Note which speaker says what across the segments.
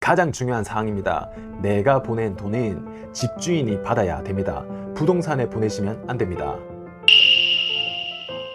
Speaker 1: 가장 중요한 사항입니다. 내가 보낸 돈은 집주인이 받아야 됩니다. 부동산에 보내시면 안 됩니다.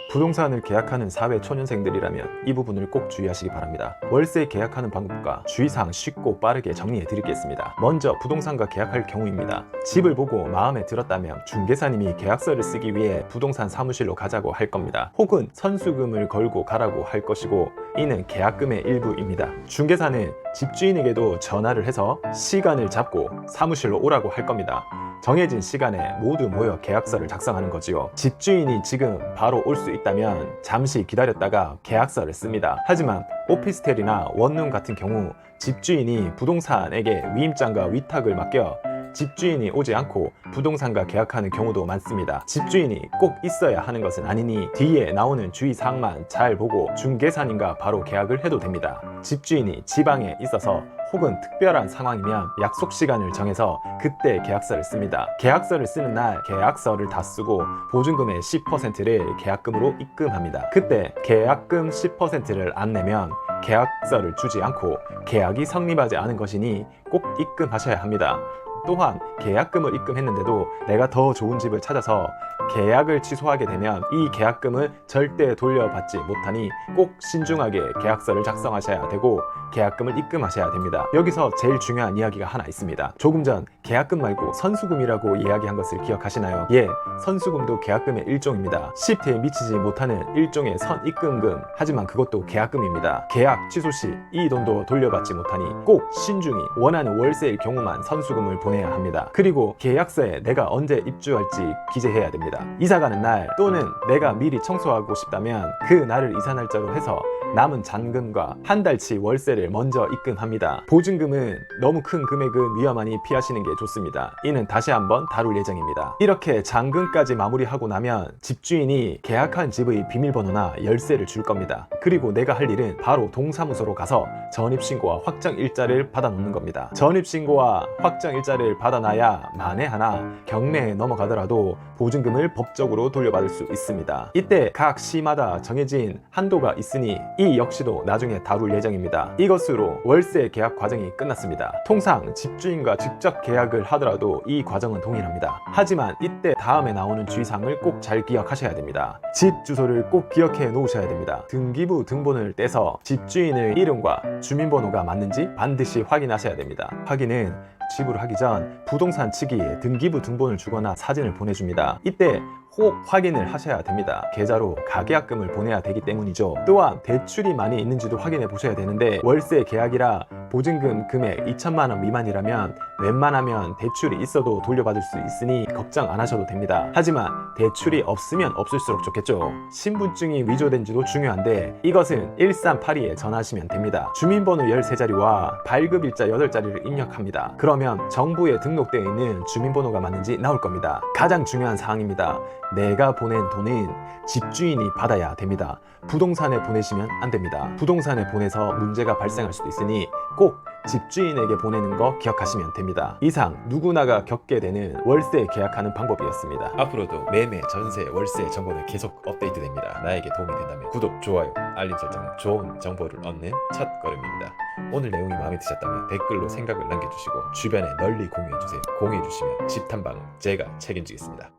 Speaker 1: 부동산을 계약하는 사회 초년생들이라면 이 부분을 꼭 주의하시기 바랍니다. 월세 계약하는 방법과 주의사항 쉽고 빠르게 정리해 드리겠습니다. 먼저 부동산과 계약할 경우입니다. 집을 보고 마음에 들었다면 중개사님이 계약서를 쓰기 위해 부동산 사무실로 가자고 할 겁니다. 혹은 선수금을 걸고 가라고 할 것이고, 이는 계약금의 일부입니다. 중개사는 집주인에게도 전화를 해서 시간을 잡고 사무실로 오라고 할 겁니다. 정해진 시간에 모두 모여 계약서를 작성하는 거지요. 집주인이 지금 바로 올 수 있다면 잠시 기다렸다가 계약서를 씁니다. 하지만 오피스텔이나 원룸 같은 경우 집주인이 부동산에게 위임장과 위탁을 맡겨 집주인이 오지 않고 부동산과 계약하는 경우도 많습니다. 집주인이 꼭 있어야 하는 것은 아니니 뒤에 나오는 주의사항만 잘 보고 중개사님과 바로 계약을 해도 됩니다. 집주인이 지방에 있어서 혹은 특별한 상황이면 약속 시간을 정해서 그때 계약서를 씁니다. 계약서를 쓰는 날 계약서를 다 쓰고 보증금의 10%를 계약금으로 입금합니다. 그때 계약금 10%를 안 내면 계약서를 주지 않고 계약이 성립하지 않은 것이니 꼭 입금하셔야 합니다. 또한 계약금을 입금했는데도 내가 더 좋은 집을 찾아서 계약을 취소하게 되면 이 계약금을 절대 돌려받지 못하니 꼭 신중하게 계약서를 작성하셔야 되고 계약금을 입금하셔야 됩니다. 여기서 제일 중요한 이야기가 하나 있습니다. 조금 전 계약금 말고 선수금이라고 이야기한 것을 기억하시나요? 예, 선수금도 계약금의 일종입니다. 시트에 미치지 못하는 일종의 선입금금, 하지만 그것도 계약금입니다. 계약 취소 시 이 돈도 돌려받지 못하니 꼭 신중히 원하는 월세일 경우만 선수금을 보내야 합니다. 그리고 계약서에 내가 언제 입주할지 기재해야 됩니다. 이사 가는 날 또는 내가 미리 청소하고 싶다면 그 날을 이사 날짜로 해서 남은 잔금과 한 달치 월세를 먼저 입금합니다. 보증금은 너무 큰 금액은 위험하니 피하시는 게 좋습니다. 이는 다시 한번 다룰 예정입니다. 이렇게 잔금까지 마무리하고 나면 집주인이 계약한 집의 비밀번호나 열쇠를 줄 겁니다. 그리고 내가 할 일은 바로 동사무소로 가서 전입신고와 확정일자를 받아놓는 겁니다. 전입신고와 확정일자를 받아놔야 만에 하나 경매에 넘어가더라도 보증금을 법적으로 돌려받을 수 있습니다. 이때 각 시마다 정해진 한도가 있으니 이 역시도 나중에 다룰 예정입니다. 이것으로 월세 계약 과정이 끝났습니다. 통상 집주인과 직접 계약을 하더라도 이 과정은 동일합니다. 하지만 이때 다음에 나오는 주의사항을 꼭 잘 기억하셔야 됩니다. 집 주소를 꼭 기억해 놓으셔야 됩니다. 등기부 등본을 떼서 집주인의 이름과 주민번호가 맞는지 반드시 확인하셔야 됩니다. 확인은 집으로 하기 전 부동산 측이 등기부 등본을 주거나 사진을 보내줍니다. 이때 꼭 확인을 하셔야 됩니다. 계좌로 가계약금을 보내야 되기 때문이죠. 또한 대출이 많이 있는지도 확인해 보셔야 되는데, 월세 계약이라 보증금 금액 2천만 원 미만이라면 웬만하면 대출이 있어도 돌려받을 수 있으니 걱정 안 하셔도 됩니다. 하지만 대출이 없으면 없을수록 좋겠죠. 신분증이 위조된지도 중요한데 이것은 1382에 전화하시면 됩니다. 주민번호 13자리와 발급일자 8자리를 입력합니다. 그러면 정부에 등록되어 있는 주민번호가 맞는지 나올 겁니다. 가장 중요한 사항입니다. 내가 보낸 돈은 집주인이 받아야 됩니다. 부동산에 보내시면 안 됩니다. 부동산에 보내서 문제가 발생할 수도 있으니 꼭 집주인에게 보내는 거 기억하시면 됩니다. 이상 누구나가 겪게 되는 월세 계약하는 방법이었습니다. 앞으로도 매매, 전세, 월세 정보는 계속 업데이트됩니다. 나에게 도움이 된다면 구독, 좋아요, 알림 설정은 좋은 정보를 얻는 첫 걸음입니다. 오늘 내용이 마음에 드셨다면 댓글로 생각을 남겨주시고 주변에 널리 공유해주세요. 공유해주시면 집 탐방은 제가 책임지겠습니다.